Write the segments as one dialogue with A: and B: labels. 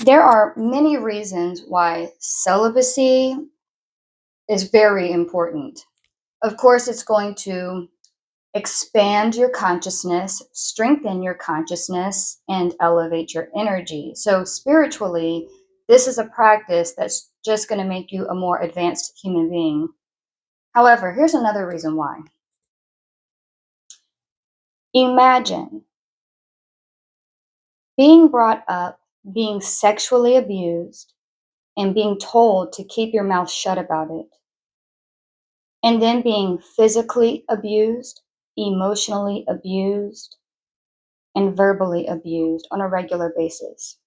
A: There are many reasons why celibacy is very important. Of course, it's going to expand your consciousness, strengthen your consciousness, and elevate your energy. So, spiritually, this is a practice that's just going to make you a more advanced human being. However, here's another reason why. Imagine being brought up, being sexually abused, and being told to keep your mouth shut about it, and then being physically abused, emotionally abused, and verbally abused on a regular basis.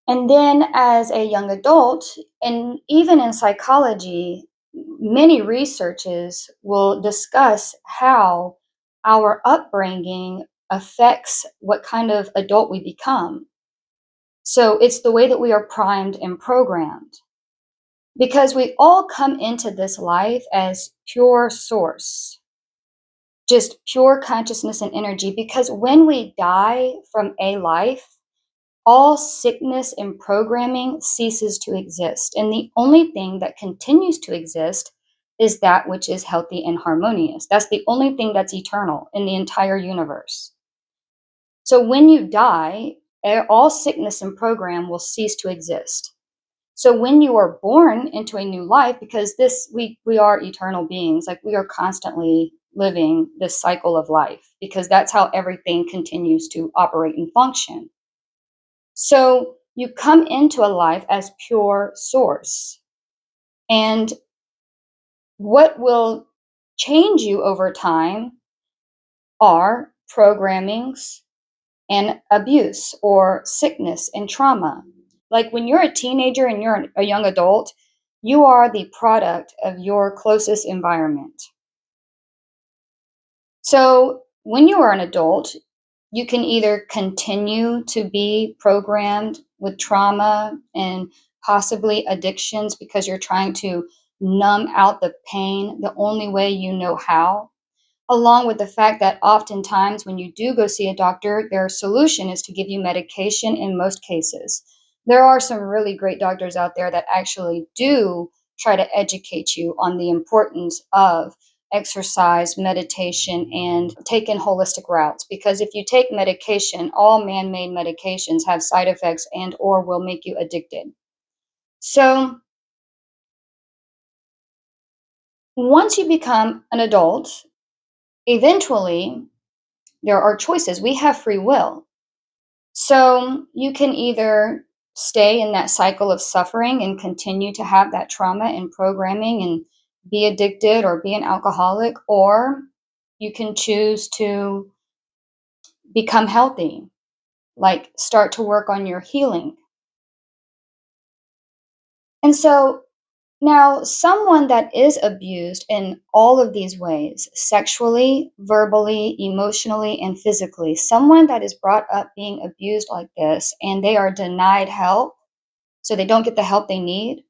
A: And then as a young adult, and even in psychology, many researches will discuss how our upbringing affects what kind of adult we become. So it's the way that we are primed and programmed. Because we all come into this life as pure source, just pure consciousness and energy. Because when we die from a life, all sickness and programming ceases to exist. And the only thing that continues to exist is that which is healthy and harmonious. That's the only thing that's eternal in the entire universe. So when you die, all sickness and program will cease to exist. So when you are born into a new life, because we are eternal beings, like we are constantly living this cycle of life, because that's how everything continues to operate and function. So you come into a life as pure source. And what will change you over time are programmings and abuse or sickness and trauma. Like when you're a teenager and you're a young adult, you are the product of your closest environment. So when you are an adult, you can either continue to be programmed with trauma and possibly addictions because you're trying to numb out the pain the only way you know how, along with the fact that oftentimes when you do go see a doctor, their solution is to give you medication in most cases. There are some really great doctors out there that actually do try to educate you on the importance of exercise, meditation, and taking holistic routes, because if you take medication, all man-made medications have side effects and or will make you addicted. So once you become an adult, eventually there are choices. We have free will. So you can either stay in that cycle of suffering and continue to have that trauma and programming and be addicted or be an alcoholic, or you can choose to become healthy, like start to work on your healing. And so now, someone that is abused in all of these ways, sexually, verbally, emotionally, and physically, someone that is brought up being abused like this and they are denied help, so they don't get the help they need,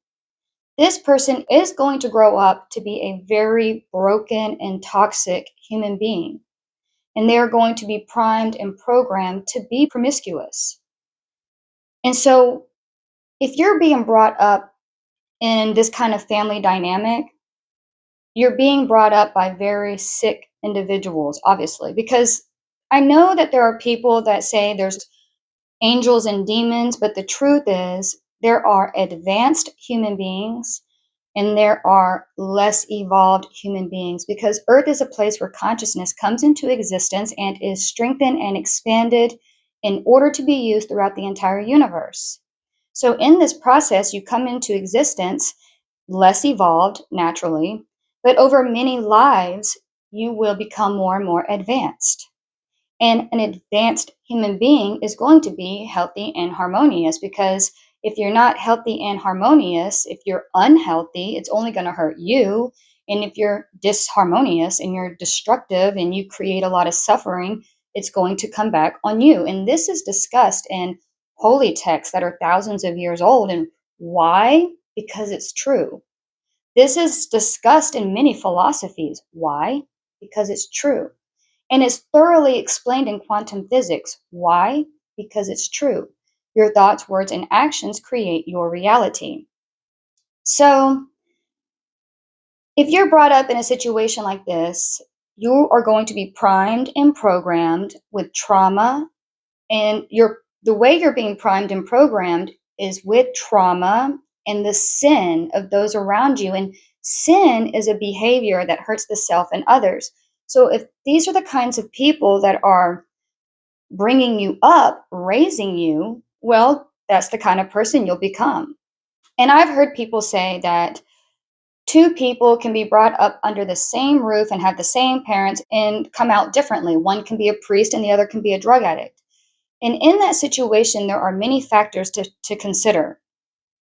A: this person is going to grow up to be a very broken and toxic human being. And they are going to be primed and programmed to be promiscuous. And so, if you're being brought up in this kind of family dynamic, you're being brought up by very sick individuals, obviously, because I know that there are people that say there's angels and demons, but the truth is there are advanced human beings and there are less evolved human beings, because Earth is a place where consciousness comes into existence and is strengthened and expanded in order to be used throughout the entire universe. So, in this process, you come into existence less evolved naturally, but over many lives, you will become more and more advanced. And an advanced human being is going to be healthy and harmonious, because if you're not healthy and harmonious, if you're unhealthy, it's only going to hurt you. And if you're disharmonious and you're destructive and you create a lot of suffering, it's going to come back on you. And this is discussed in holy texts that are thousands of years old. And why? Because it's true. This is discussed in many philosophies. Why? Because it's true. And it's thoroughly explained in quantum physics. Why? because it's true. Your thoughts, words, and actions create your reality. So, if you're brought up in a situation like this, you are going to be primed and programmed with trauma, and the way you're being primed and programmed is with trauma and the sin of those around you. And sin is a behavior that hurts the self and others. So if these are the kinds of people that are bringing you up, raising you, well, that's the kind of person you'll become. And I've heard people say that two people can be brought up under the same roof and have the same parents and come out differently. One can be a priest and the other can be a drug addict. And in that situation, there are many factors to consider.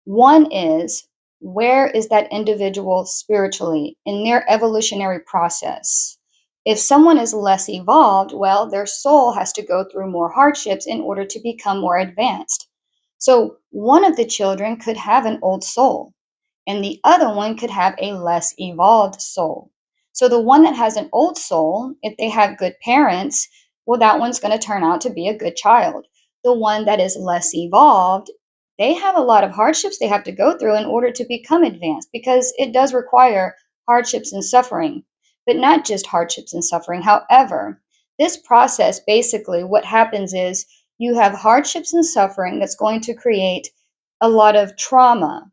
A: One is, where is that individual spiritually in their evolutionary process? If someone is less evolved, well, their soul has to go through more hardships in order to become more advanced. So one of the children could have an old soul, and the other one could have a less evolved soul. So the one that has an old soul, if they have good parents, well, that one's going to turn out to be a good child. The one that is less evolved, they have a lot of hardships they have to go through in order to become advanced, because it does require hardships and suffering, but not just hardships and suffering. However, this process, basically what happens is you have hardships and suffering that's going to create a lot of trauma.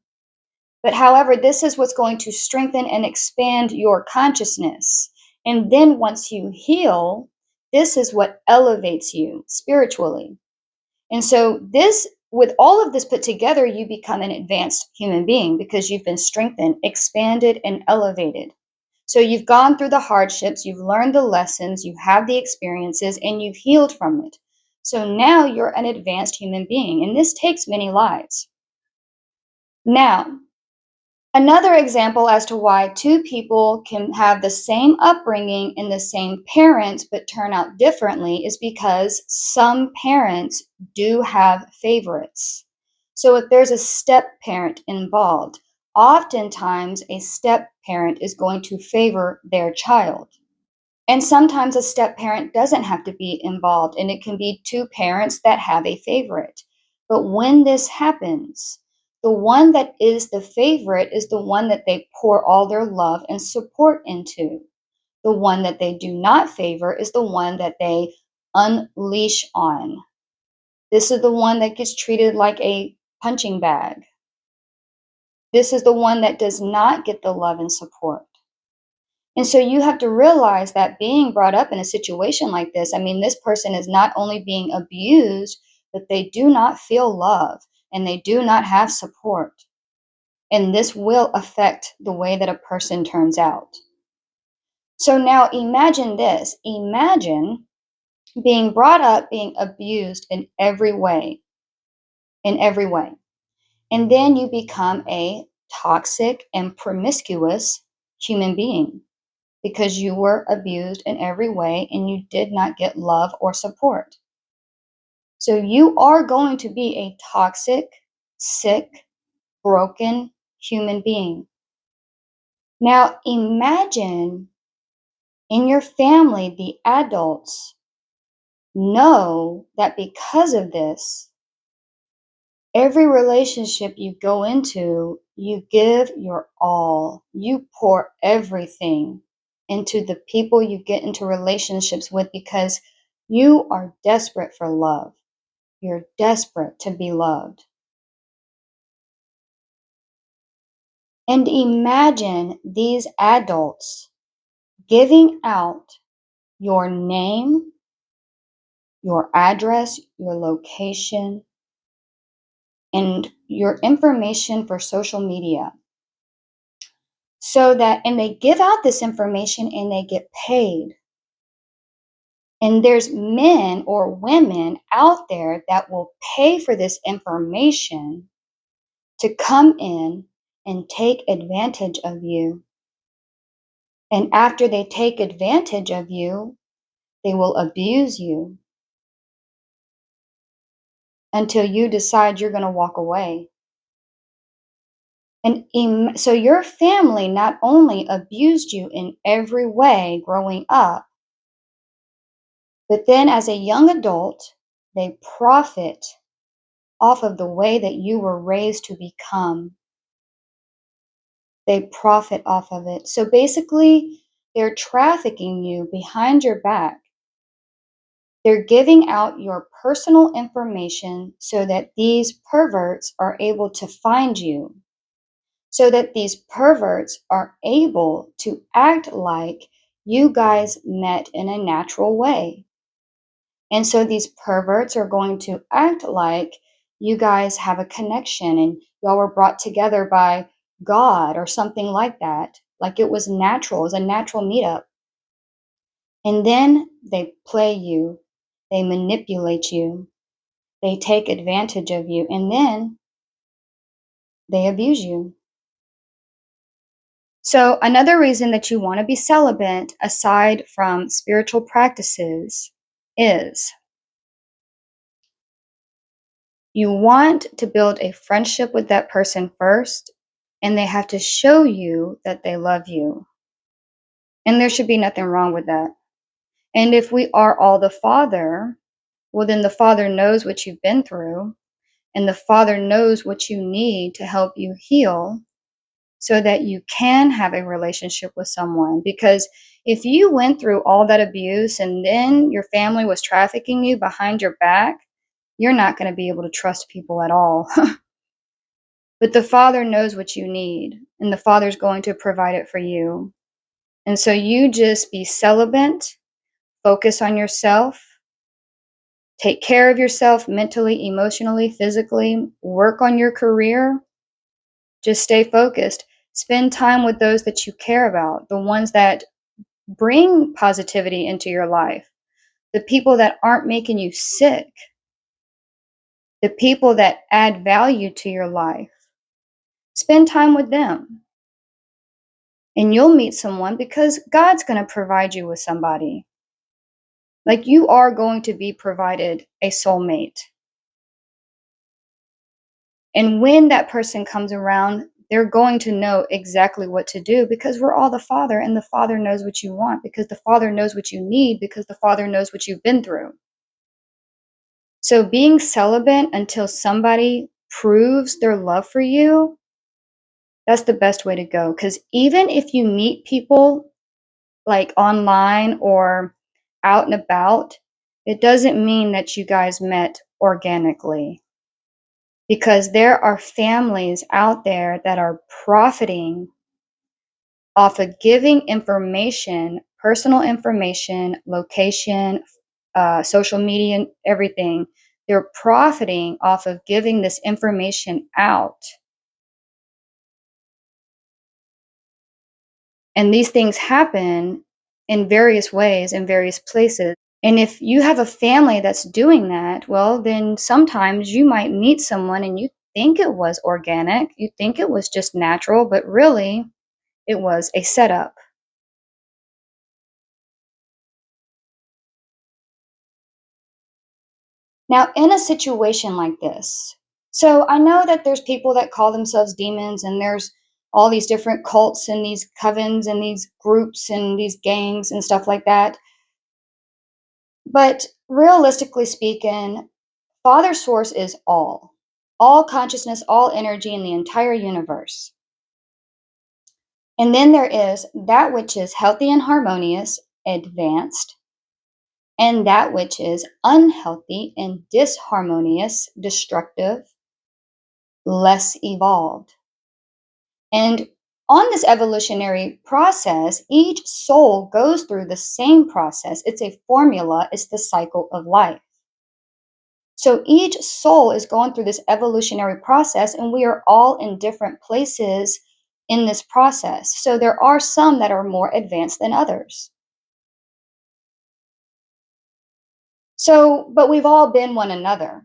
A: But however, this is what's going to strengthen and expand your consciousness. And then once you heal, this is what elevates you spiritually. And so this, with all of this put together, you become an advanced human being because you've been strengthened, expanded, and elevated. So you've gone through the hardships, you've learned the lessons, you have the experiences, and you've healed from it. So now you're an advanced human being, and this takes many lives. Now, another example as to why two people can have the same upbringing and the same parents but turn out differently is because some parents do have favorites. So if there's a step parent involved, oftentimes a step parent is going to favor their child. And sometimes a step parent doesn't have to be involved, and it can be two parents that have a favorite. But when this happens, the one that is the favorite is the one that they pour all their love and support into. The one that they do not favor is the one that they unleash on. This is the one that gets treated like a punching bag. This is the one that does not get the love and support. And so you have to realize that being brought up in a situation like this, I mean, this person is not only being abused, but they do not feel love and they do not have support. And this will affect the way that a person turns out. So now imagine this. Imagine being brought up, being abused in every way, in every way. And then you become a toxic and promiscuous human being, because you were abused in every way and you did not get love or support. So you are going to be a toxic, sick, broken human being. Now imagine in your family, the adults know that because of this, every relationship you go into, you give your all. You pour everything into the people you get into relationships with because you are desperate for love. You're desperate to be loved. And imagine these adults giving out your name, your address, your location, and your information for social media. So that, and they give out this information and they get paid. And there's men or women out there that will pay for this information to come in and take advantage of you. And after they take advantage of you, they will abuse you until you decide you're going to walk away. And so your family not only abused you in every way growing up, but then as a young adult, They profit off of the way that you were raised to become. They profit off of it. So basically, they're trafficking you behind your back. They're giving out your personal information so that these perverts are able to find you, so that these perverts are able to act like you guys met in a natural way. And so these perverts are going to act like you guys have a connection and y'all were brought together by God or something like that. Like it was natural, it was a natural meetup. And then they play you, they manipulate you, they take advantage of you, and then they abuse you. So, another reason that you want to be celibate, aside from spiritual practices, is you want to build a friendship with that person first, and they have to show you that they love you. And there should be nothing wrong with that. And if we are all the Father, well, then the Father knows what you've been through, and the Father knows what you need to help you heal so that you can have a relationship with someone. Because if you went through all that abuse and then your family was trafficking you behind your back, you're not going to be able to trust people at all. But the Father knows what you need, and the Father's going to provide it for you. And so you just be celibate, focus on yourself, take care of yourself mentally, emotionally, physically, work on your career, just stay focused. Spend time with those that you care about, the ones that bring positivity into your life, the people that aren't making you sick, the people that add value to your life. Spend time with them. And you'll meet someone because God's going to provide you with somebody. Like you are going to be provided a soulmate. And when that person comes around, they're going to know exactly what to do because we're all the Father, and the Father knows what you want because the Father knows what you need because the Father knows what you've been through. So being celibate until somebody proves their love for you, that's the best way to go. Because even if you meet people like online or out and about, it doesn't mean that you guys met organically. Because there are families out there that are profiting off of giving information, personal information, location, social media, and everything. They're profiting off of giving this information out. And these things happen in various ways in various places. And if you have a family that's doing that, well, then sometimes you might meet someone and you think it was organic, you think it was just natural, but really it was a setup. Now, in a situation like this, so I know that there's people that call themselves demons, and there's all these different cults and these covens and these groups and these gangs and stuff like that. But realistically speaking, Father Source is all consciousness, all energy in the entire universe. And then there is that which is healthy and harmonious, advanced, and that which is unhealthy and disharmonious, destructive, less evolved. And on this evolutionary process, each soul goes through the same process. It's a formula, it's the cycle of life. So each soul is going through this evolutionary process, and we are all in different places in this process. So there are some that are more advanced than others. So, but we've all been one another,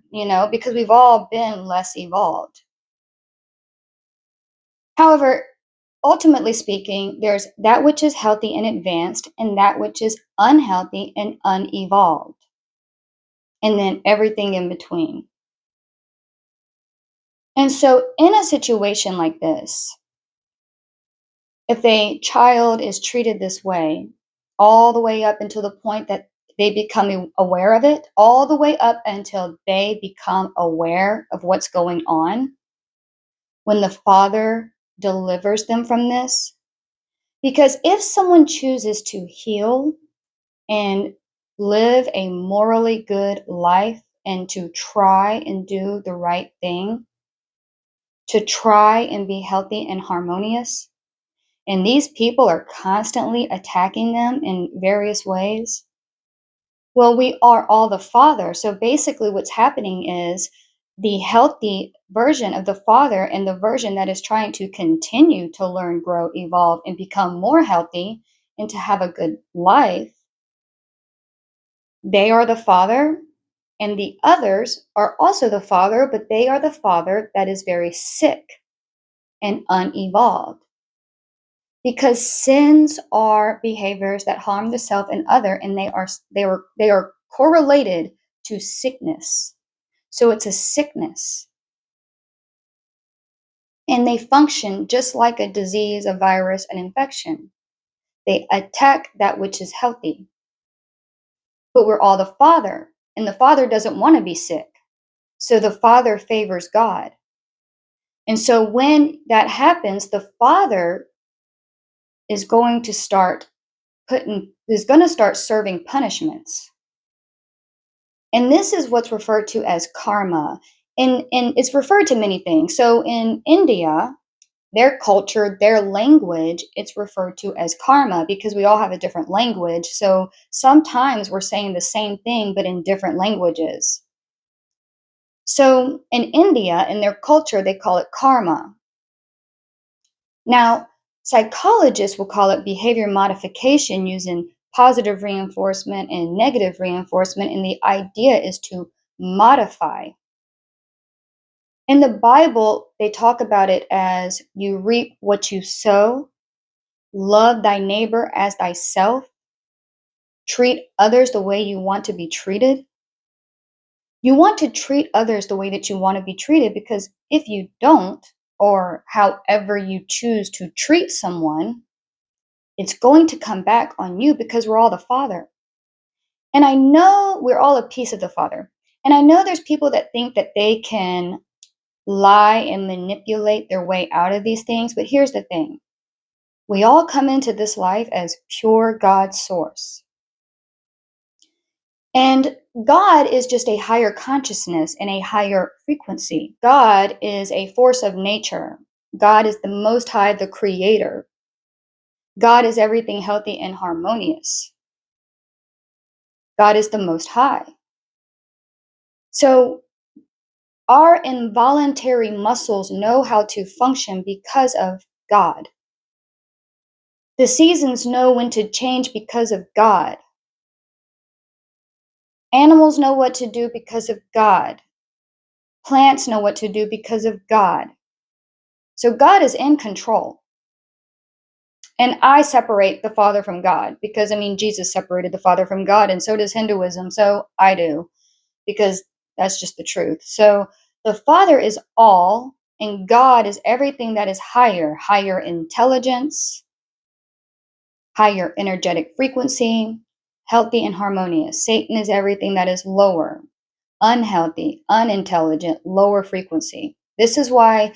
A: because we've all been less evolved. However, ultimately speaking, there's that which is healthy and advanced, and that which is unhealthy and unevolved, and then everything in between. And so, in a situation like this, if a child is treated this way, all the way up until the point that they become aware of it, all the way up until they become aware of what's going on when the Father delivers them from this. Because if someone chooses to heal and live a morally good life and to try and do the right thing, to try and be healthy and harmonious, and these people are constantly attacking them in various ways, well, we are all the Father. So basically, what's happening is the healthy version of the Father and the version that is trying to continue to learn, grow, evolve, and become more healthy and to have a good life. They are the Father, and the others are also the Father, but they are the Father that is very sick and unevolved. Because sins are behaviors that harm the self and other, and they are correlated to sickness. So it's a sickness. And they function just like a disease, a virus, an infection. They attack that which is healthy. But we're all the Father, and the Father doesn't want to be sick. So the Father favors God. And so when that happens, the Father is going to start serving punishments. And this is what's referred to as karma. And it's referred to many things. So in India, their culture, their language, it's referred to as karma because we all have a different language. So sometimes we're saying the same thing, but in different languages. So in India, in their culture, they call it karma. Now, psychologists will call it behavior modification using positive reinforcement and negative reinforcement. And the idea is to modify. In the Bible, they talk about it as you reap what you sow, love thy neighbor as thyself, treat others the way you want to be treated. You want to treat others the way that you want to be treated because if you don't, or however you choose to treat someone, it's going to come back on you because we're all the Father. And I know we're all a piece of the Father. And I know there's people that think that they can lie and manipulate their way out of these things. But here's the thing. We all come into this life as pure God source. And God is just a higher consciousness and a higher frequency. God is a force of nature. God is the Most High, the Creator. God is everything healthy and harmonious. God is the Most High. So our involuntary muscles know how to function because of God. The seasons know when to change because of God. Animals know what to do because of God. Plants know what to do because of God. So God is in control. And I separate the Father from God because, Jesus separated the Father from God, and so does Hinduism. So I do, because that's just the truth. So the Father is all, and God is everything that is higher intelligence, higher energetic frequency, healthy and harmonious. Satan is everything that is lower, unhealthy, unintelligent, lower frequency. This is why,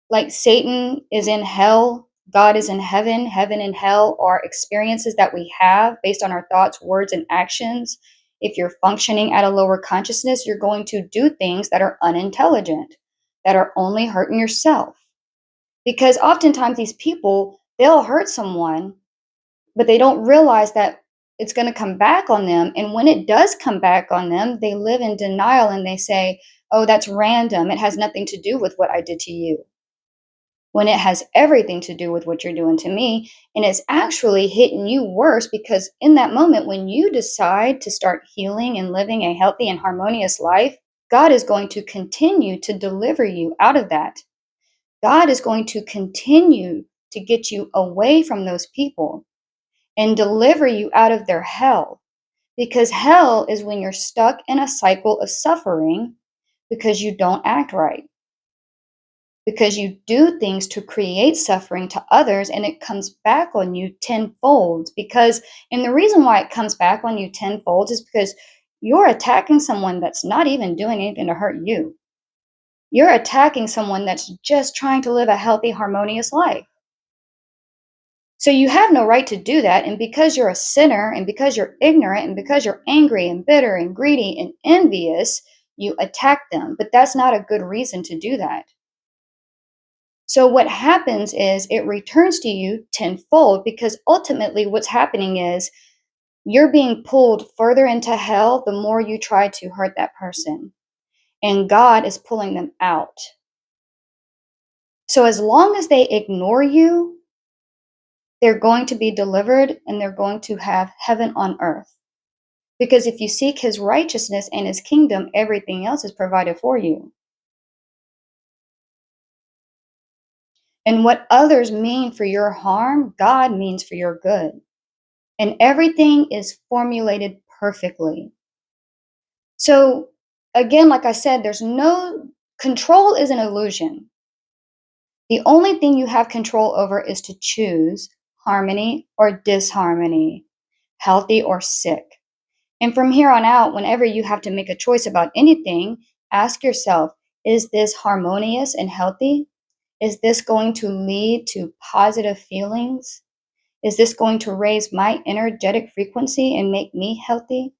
A: like, Satan is in hell, God is in heaven. Heaven and hell are experiences that we have based on our thoughts, words, and actions. If you're functioning at a lower consciousness, you're going to do things that are unintelligent, that are only hurting yourself. Because oftentimes these people, they'll hurt someone, but they don't realize that it's going to come back on them. And when it does come back on them, they live in denial and they say, oh, that's random. It has nothing to do with what I did to you. When it has everything to do with what you're doing to me. And it's actually hitting you worse because in that moment, when you decide to start healing and living a healthy and harmonious life, God is going to continue to deliver you out of that. God is going to continue to get you away from those people and deliver you out of their hell. Because hell is when you're stuck in a cycle of suffering because you don't act right. because you do things to create suffering to others and it comes back on you tenfold. And the reason why it comes back on you tenfold is because you're attacking someone that's not even doing anything to hurt you. You're attacking someone that's just trying to live a healthy, harmonious life. So you have no right to do that. And because you're a sinner, and because you're ignorant, and because you're angry and bitter and greedy and envious, you attack them. But that's not a good reason to do that. So what happens is it returns to you tenfold, because ultimately what's happening is you're being pulled further into hell the more you try to hurt that person. And God is pulling them out. So as long as they ignore you, they're going to be delivered and they're going to have heaven on earth. Because if you seek his righteousness and his kingdom, everything else is provided for you. And what others mean for your harm, God means for your good. And everything is formulated perfectly. So, again, like I said, there's no control is an illusion. The only thing you have control over is to choose harmony or disharmony, healthy or sick. And from here on out, whenever you have to make a choice about anything, ask yourself, is this harmonious and healthy? Is this going to lead to positive feelings? Is this going to raise my energetic frequency and make me healthy?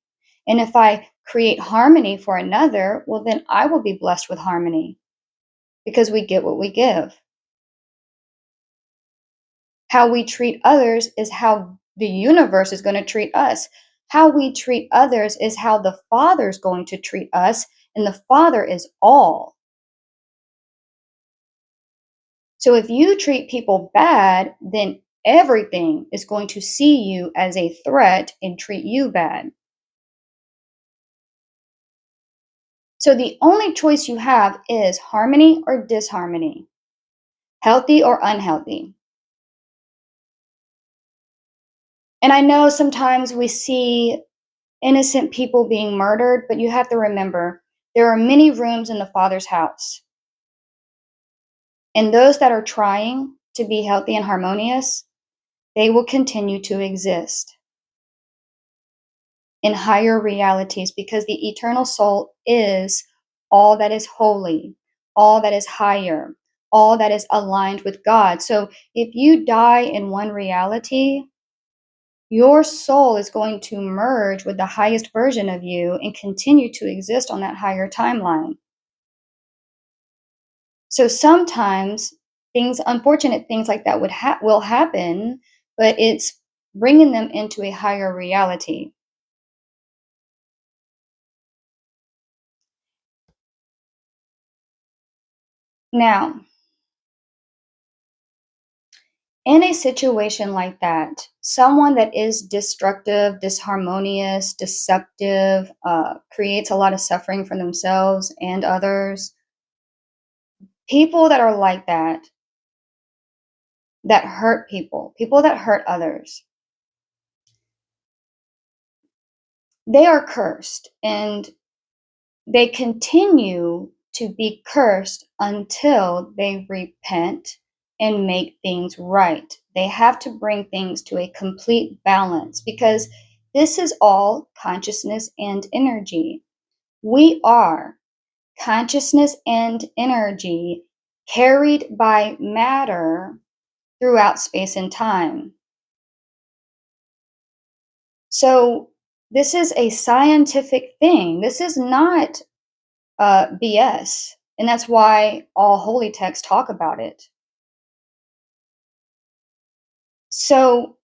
A: And if I create harmony for another, well, then I will be blessed with harmony because we get what we give. How we treat others is how the universe is going to treat us. How we treat others is how the Father is going to treat us, and the Father is all. So if you treat people bad, then everything is going to see you as a threat and treat you bad. So the only choice you have is harmony or disharmony, healthy or unhealthy. And I know sometimes we see innocent people being murdered, but you have to remember there are many rooms in the Father's house. And those that are trying to be healthy and harmonious, they will continue to exist in higher realities because the eternal soul is all that is holy, all that is higher, all that is aligned with God. So if you die in one reality, your soul is going to merge with the highest version of you and continue to exist on that higher timeline. So sometimes unfortunate things like that will happen, but it's bringing them into a higher reality. Now, in a situation like that, someone that is destructive, disharmonious, deceptive, creates a lot of suffering for themselves and others, people that are like that hurt people that hurt others, they are cursed and they continue to be cursed until they repent and make things right. They have to bring things to a complete balance because this is all consciousness and energy. We are consciousness and energy carried by matter throughout space and time. So, this is a scientific thing. This is not BS. And that's why all holy texts talk about it. So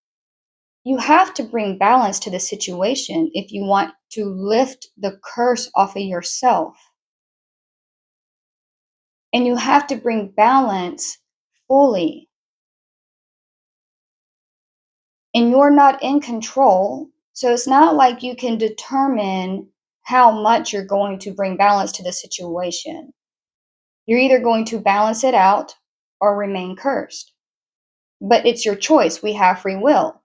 A: you have to bring balance to the situation if you want to lift the curse off of yourself. And you have to bring balance fully. And you're not in control. So it's not like you can determine how much you're going to bring balance to the situation. You're either going to balance it out or remain cursed. But it's your choice. We have free will.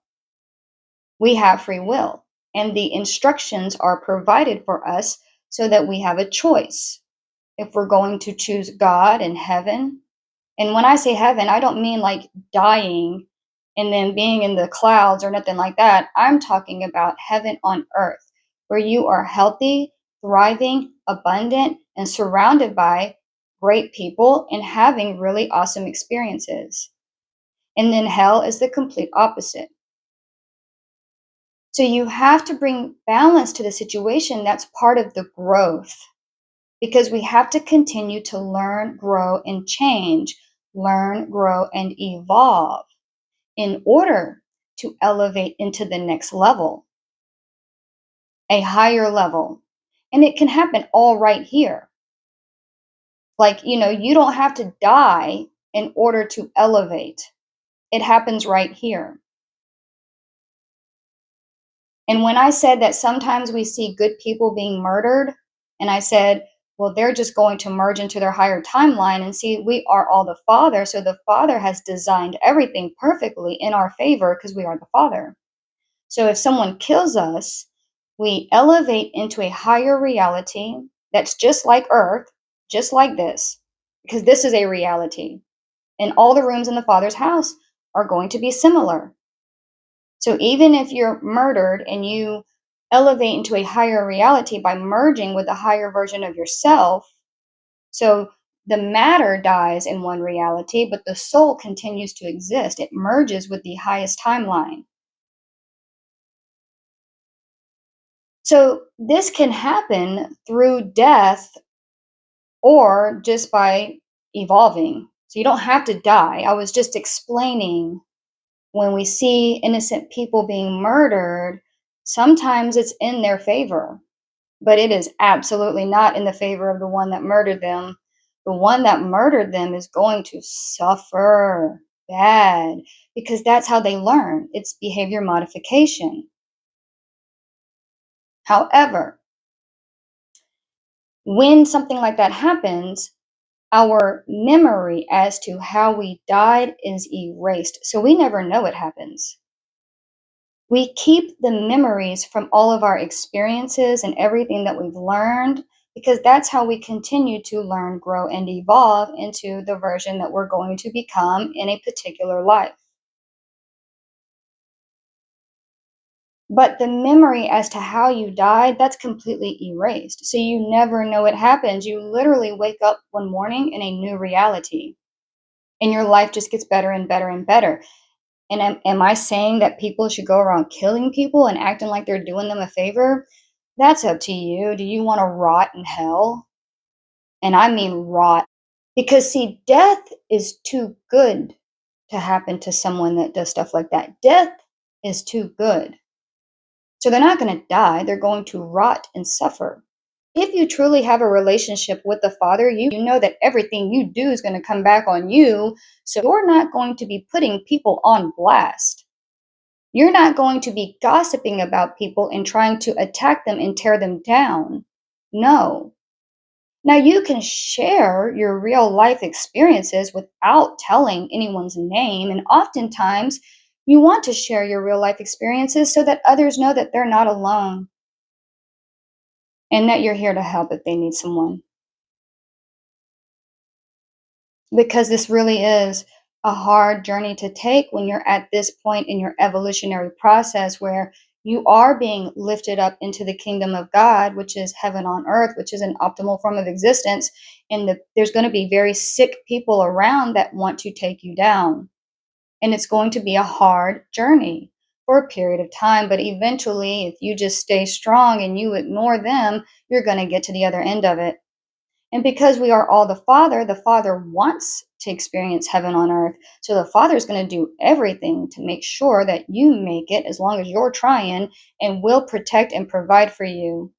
A: We have free will. And the instructions are provided for us so that we have a choice. If we're going to choose God and heaven, And when I say heaven, I don't mean like dying and then being in the clouds or nothing like that. I'm talking about heaven on earth, where you are healthy, thriving, abundant, and surrounded by great people and having really awesome experiences. And then hell is the complete opposite. So you have to bring balance to the situation. That's part of the growth because we have to continue to learn, grow, and change, learn, grow, and evolve in order to elevate into the next level, a higher level. And it can happen all right here. Like, you don't have to die in order to elevate. It happens right here. And when I said that sometimes we see good people being murdered, and I said, well, they're just going to merge into their higher timeline and see we are all the Father. So the Father has designed everything perfectly in our favor because we are the Father. So if someone kills us, we elevate into a higher reality that's just like Earth, just like this, because this is a reality. And all the rooms in the Father's house are going to be similar. So even if you're murdered and you elevate into a higher reality by merging with a higher version of yourself, so the matter dies in one reality, but the soul continues to exist. It merges with the highest timeline. So this can happen through death or just by evolving. So you don't have to die. I was just explaining when we see innocent people being murdered, sometimes it's in their favor, but it is absolutely not in the favor of the one that murdered them. The one that murdered them is going to suffer bad because that's how they learn. It's behavior modification. However, when something like that happens, our memory as to how we died is erased. So we never know it happens. We keep the memories from all of our experiences and everything that we've learned because that's how we continue to learn, grow, and evolve into the version that we're going to become in a particular life. But the memory as to how you died, that's completely erased. So you never know it happens. You literally wake up one morning in a new reality, and your life just gets better and better and better. And am I saying that people should go around killing people and acting like they're doing them a favor? That's up to you. Do you want to rot in hell? And I mean rot. Because, see, death is too good to happen to someone that does stuff like that. Death is too good. So they're not going to die, they're going to rot and suffer. If you truly have a relationship with the Father, you know that everything you do is going to come back on you. So you're not going to be putting people on blast. You're not going to be gossiping about people and trying to attack them and tear them down. No. Now, you can share your real life experiences without telling anyone's name. And oftentimes, you want to share your real life experiences so that others know that they're not alone and that you're here to help if they need someone. Because this really is a hard journey to take when you're at this point in your evolutionary process where you are being lifted up into the kingdom of God, which is heaven on earth, which is an optimal form of existence. And there's going to be very sick people around that want to take you down. And it's going to be a hard journey for a period of time. But eventually, if you just stay strong and you ignore them, you're going to get to the other end of it. And because we are all the Father wants to experience heaven on earth. So the Father is going to do everything to make sure that you make it as long as you're trying and will protect and provide for you.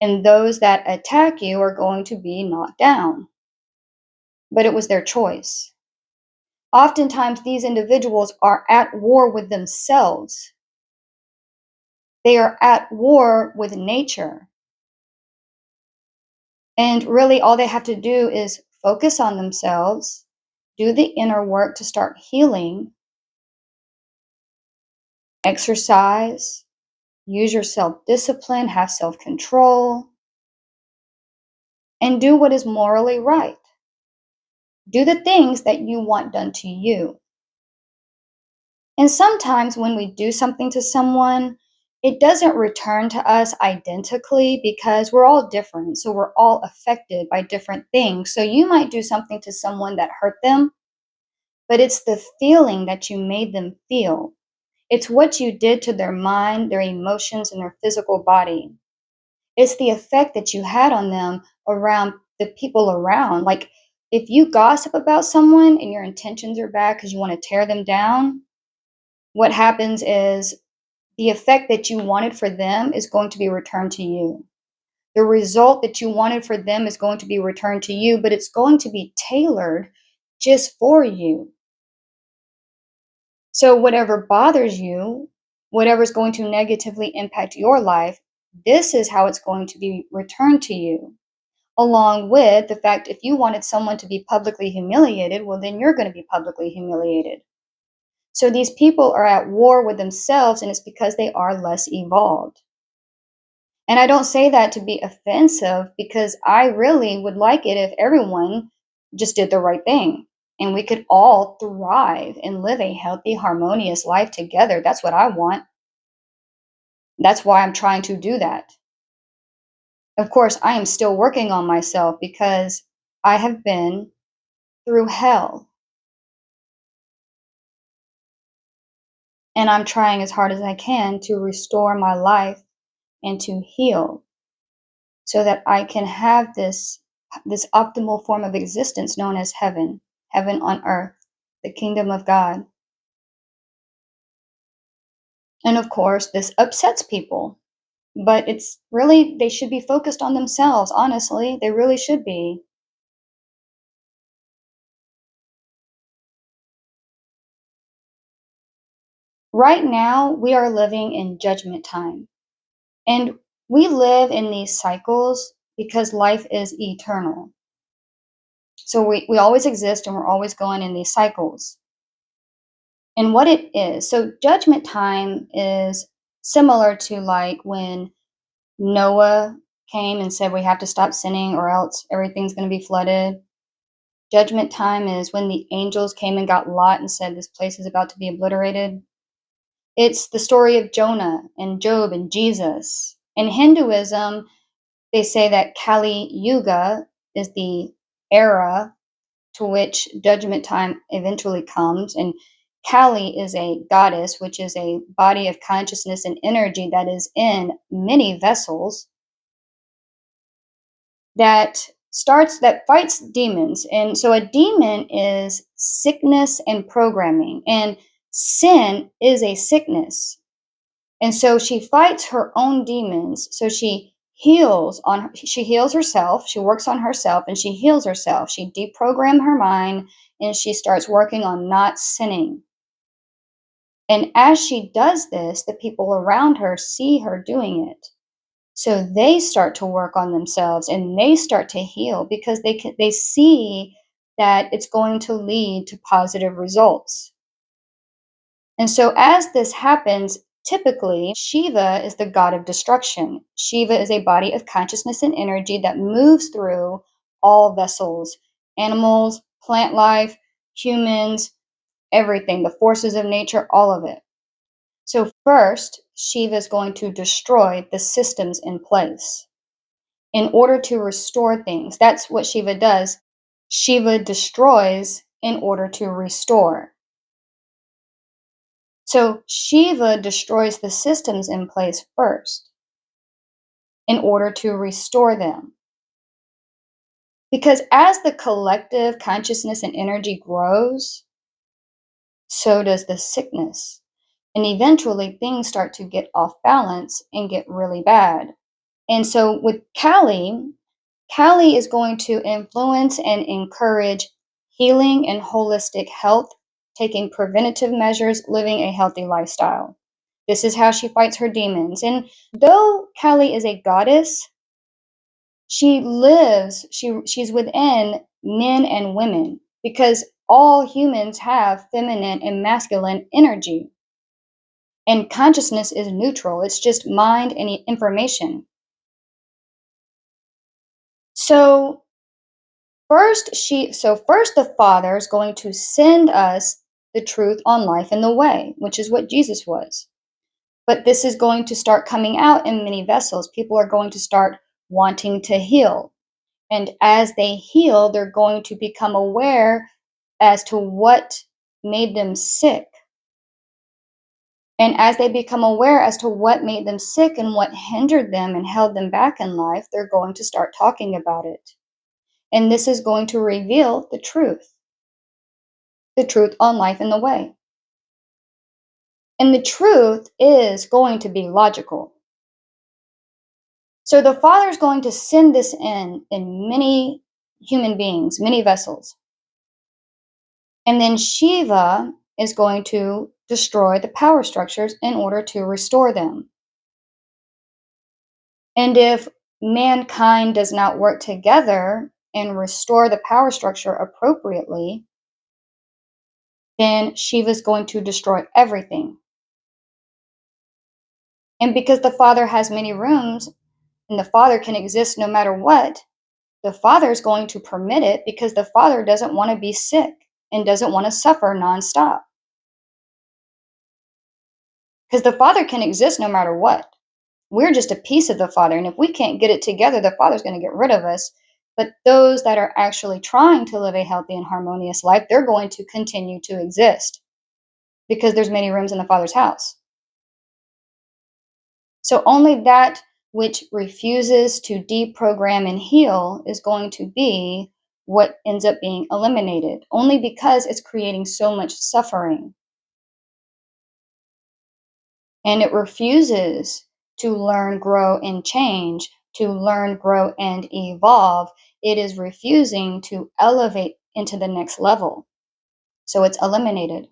A: And those that attack you are going to be knocked down. But it was their choice. Oftentimes, these individuals are at war with themselves. They are at war with nature. And really, all they have to do is focus on themselves, do the inner work to start healing, exercise, use your self discipline, have self control, and do what is morally right. Do the things that you want done to you. And sometimes when we do something to someone, it doesn't return to us identically because we're all different. So we're all affected by different things. So you might do something to someone that hurt them, but it's the feeling that you made them feel. It's what you did to their mind, their emotions, and their physical body. It's the effect that you had on them around the people around. Like if you gossip about someone and your intentions are bad because you want to tear them down, what happens is the effect that you wanted for them is going to be returned to you. The result that you wanted for them is going to be returned to you, but it's going to be tailored just for you. So, whatever bothers you, whatever's going to negatively impact your life, this is how it's going to be returned to you. Along with the fact if you wanted someone to be publicly humiliated, well, then you're going to be publicly humiliated. So, these people are at war with themselves, and it's because they are less evolved. And I don't say that to be offensive because I really would like it if everyone just did the right thing and we could all thrive and live a healthy, harmonious life together. That's what I want. That's why I'm trying to do that. Of course, I am still working on myself because I have been through hell and I'm trying as hard as I can to restore my life and to heal so that I can have this optimal form of existence known as heaven, heaven on earth, the kingdom of God. And of course, this upsets people, but it's really they should be focused on themselves, honestly. They really should be. Right now, we are living in judgment time. And we live in these cycles because life is eternal. So we always exist and we're always going in these cycles. And what it is, so judgment time is similar to like when Noah came and said we have to stop sinning or else everything's going to be flooded. Judgment time is when the angels came and got Lot and said this place is about to be obliterated. It's the story of Jonah and Job and Jesus. In Hinduism, they say that Kali Yuga is the era to which judgment time eventually comes. And Kali is a goddess, which is a body of consciousness and energy that is in many vessels that fights demons. And so a demon is sickness and programming, and sin is a sickness. And so she fights her own demons. So she heals herself, she works on herself and she heals herself. She deprograms her mind and she starts working on not sinning. And as she does this, the people around her see her doing it. So they start to work on themselves and they start to heal because they see that it's going to lead to positive results. And so as this happens, typically Shiva is the god of destruction. Shiva is a body of consciousness and energy that moves through all vessels, animals, plant life, humans, everything, the forces of nature, all of it. So first, Shiva is going to destroy the systems in place in order to restore things. That's what Shiva does. Shiva destroys in order to restore. So Shiva destroys the systems in place first in order to restore them. Because as the collective consciousness and energy grows, so does the sickness. And eventually things start to get off balance and get really bad. And so with Kali is going to influence and encourage healing and holistic health, taking preventative measures, living a healthy lifestyle. This is how she fights her demons. And though Kali is a goddess, she's within men and women because all humans have feminine and masculine energy. And consciousness is neutral, it's just mind and information. So First the Father is going to send us the truth on life and the way, which is what Jesus was. But this is going to start coming out in many vessels. People are going to start wanting to heal. And as they heal, they're going to become aware as to what made them sick. And as they become aware as to what made them sick and what hindered them and held them back in life, they're going to start talking about it. And this is going to reveal the truth on life and the way. And the truth is going to be logical. So the Father is going to send this in many human beings, many vessels. And then Shiva is going to destroy the power structures in order to restore them. And if mankind does not work together and restore the power structure appropriately, then Shiva is going to destroy everything. And because the Father has many rooms and the Father can exist no matter what, the Father is going to permit it because the Father doesn't want to be sick and doesn't want to suffer nonstop. Because the Father can exist no matter what. We're just a piece of the Father. And if we can't get it together, the Father's going to get rid of us. But those that are actually trying to live a healthy and harmonious life, they're going to continue to exist because there's many rooms in the Father's house. So only that which refuses to deprogram and heal is going to be what ends up being eliminated, only because it's creating so much suffering. And it refuses to learn, grow, and change, to learn, grow, and evolve. It is refusing to elevate into the next level. So it's eliminated.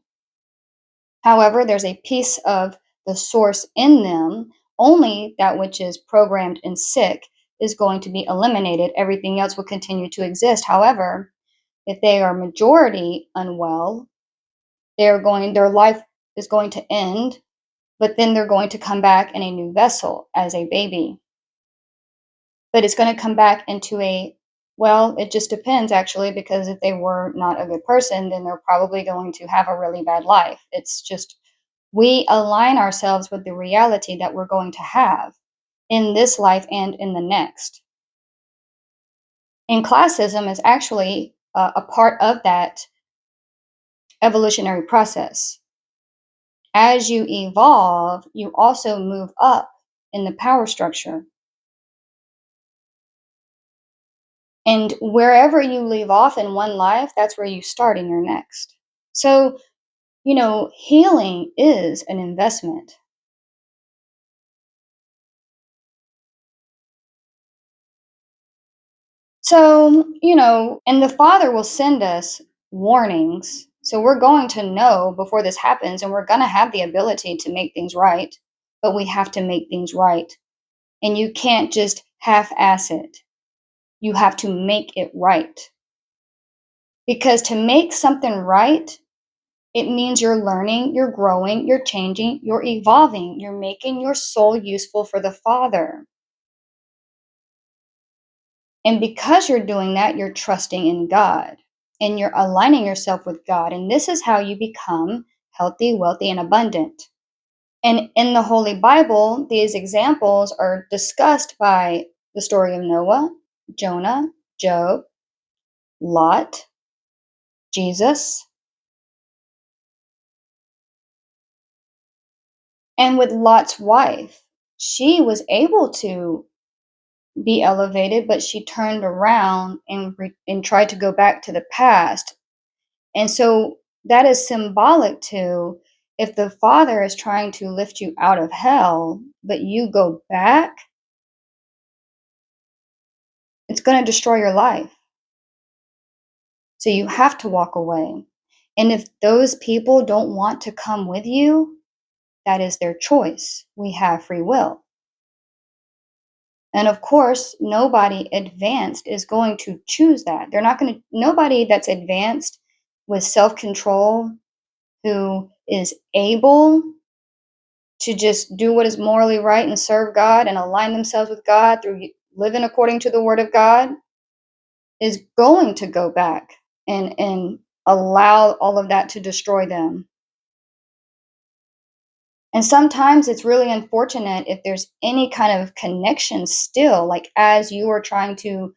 A: However, there's a piece of the source in them. Only that which is programmed and sick is going to be eliminated. Everything else will continue to exist. However, if they are majority unwell, their life is going to end, but then they're going to come back in a new vessel as a baby. But it's going to come back into well, it just depends actually, because if they were not a good person, then they're probably going to have a really bad life. It's just we align ourselves with the reality that we're going to have in this life and in the next. And classism is actually a part of that evolutionary process. As you evolve, you also move up in the power structure. And wherever you leave off in one life, that's where you start in your next. So, healing is an investment. So, and the Father will send us warnings. So we're going to know before this happens, and we're going to have the ability to make things right, but we have to make things right. And you can't just half ass it, you have to make it right. Because to make something right, it means you're learning, you're growing, you're changing, you're evolving, you're making your soul useful for the Father. And because you're doing that, you're trusting in God and you're aligning yourself with God. And this is how you become healthy, wealthy, and abundant. And in the Holy Bible, these examples are discussed by the story of Noah, Jonah, Job, Lot, Jesus. And with Lot's wife, she was able to be elevated, but she turned around and tried to go back to the past. And so that is symbolic to if the Father is trying to lift you out of hell, but you go back, it's going to destroy your life. So you have to walk away. And if those people don't want to come with you, that is their choice. We have free will. And of course, nobody advanced is going to choose that. Nobody that's advanced with self control who is able to just do what is morally right and serve God and align themselves with God through living according to the Word of God, is going to go back and allow all of that to destroy them. And sometimes it's really unfortunate if there's any kind of connection still, like as you are trying to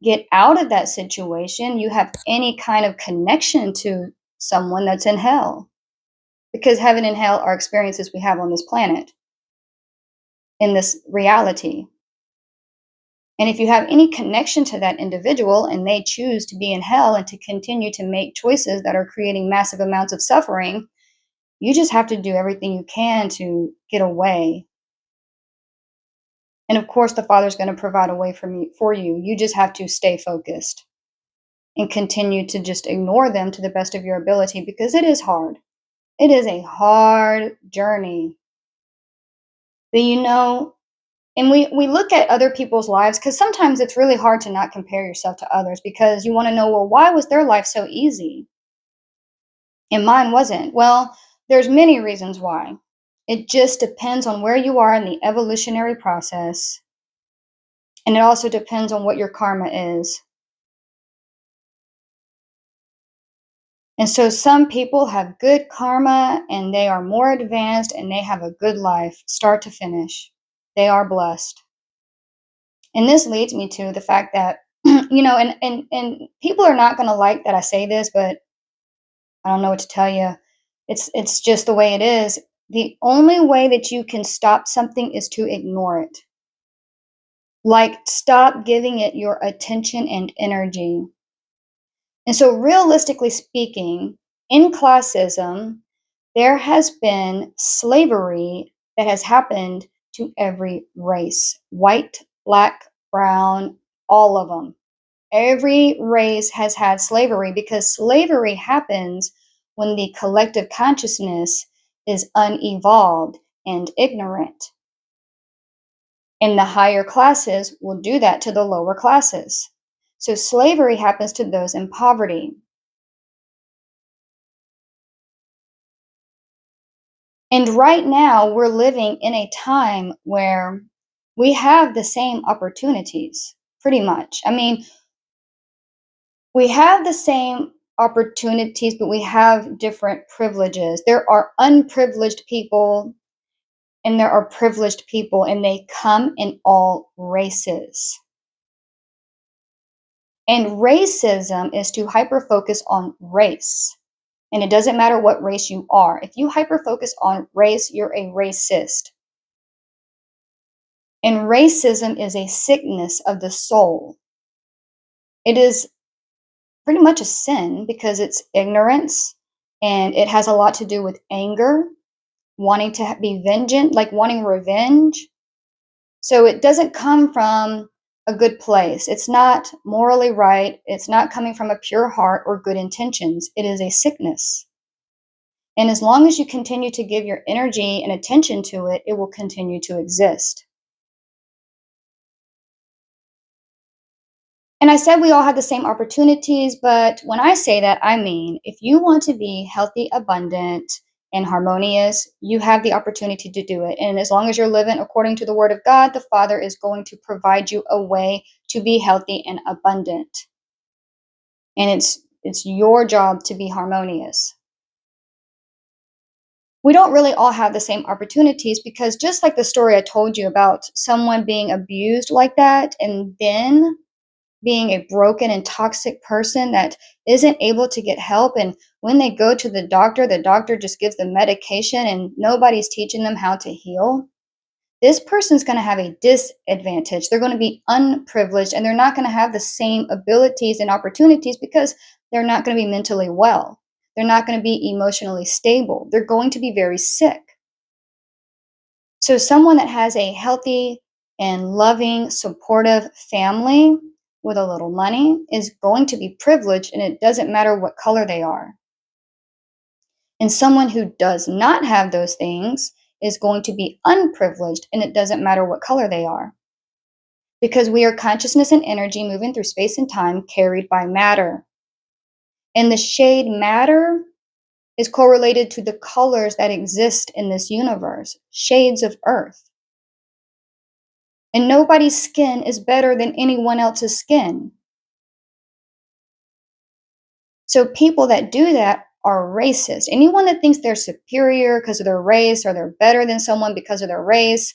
A: get out of that situation, you have any kind of connection to someone that's in hell. Because heaven and hell are experiences we have on this planet, in this reality. And if you have any connection to that individual and they choose to be in hell and to continue to make choices that are creating massive amounts of suffering, you just have to do everything you can to get away. And of course, the Father's going to provide a way for you. You just have to stay focused and continue to just ignore them to the best of your ability because it is hard. It is a hard journey. But and we look at other people's lives because sometimes it's really hard to not compare yourself to others because you want to know, well, why was their life so easy and mine wasn't? Well, there's many reasons why. It just depends on where you are in the evolutionary process, and it also depends on what your karma is. And so some people have good karma and they are more advanced and they have a good life, start to finish. They are blessed. And this leads me to the fact that, and people are not going to like that I say this, but I don't know what to tell you. It's just the way it is. The only way that you can stop something is to ignore it. Like, stop giving it your attention and energy. And so, realistically speaking, in classism, there has been slavery that has happened to every race: white, black, brown, all of them. Every race has had slavery because slavery happens when the collective consciousness is unevolved and ignorant. And the higher classes will do that to the lower classes. So slavery happens to those in poverty. And right now, we're living in a time where we have the same opportunities, pretty much. I mean, we have the same opportunities, but we have different privileges. There are unprivileged people and there are privileged people, and they come in all races. And racism is to hyper focus on race. And it doesn't matter what race you are. If you hyper focus on race, you're a racist. And racism is a sickness of the soul. It is pretty much a sin because it's ignorance and it has a lot to do with anger, wanting to be vengeant, like wanting revenge. So it doesn't come from a good place. It's not morally right. It's not coming from a pure heart or good intentions. It is a sickness. And as long as you continue to give your energy and attention to it, it will continue to exist. And I said we all have the same opportunities, but when I say that, I mean if you want to be healthy, abundant, and harmonious, you have the opportunity to do it. And as long as you're living according to the word of God, the Father is going to provide you a way to be healthy and abundant. And it's your job to be harmonious. We don't really all have the same opportunities because just like the story I told you about someone being abused like that and then being a broken and toxic person that isn't able to get help. And when they go to the doctor just gives them medication and nobody's teaching them how to heal. This person's going to have a disadvantage. They're going to be unprivileged and they're not going to have the same abilities and opportunities because they're not going to be mentally well. They're not going to be emotionally stable. They're going to be very sick. So, someone that has a healthy and loving, supportive family with a little money is going to be privileged, and it doesn't matter what color they are. And someone who does not have those things is going to be unprivileged, and it doesn't matter what color they are. Because we are consciousness and energy moving through space and time carried by matter. And the shade matter is correlated to the colors that exist in this universe, shades of earth. And nobody's skin is better than anyone else's skin. So people that do that are racist. Anyone that thinks they're superior because of their race, or they're better than someone because of their race,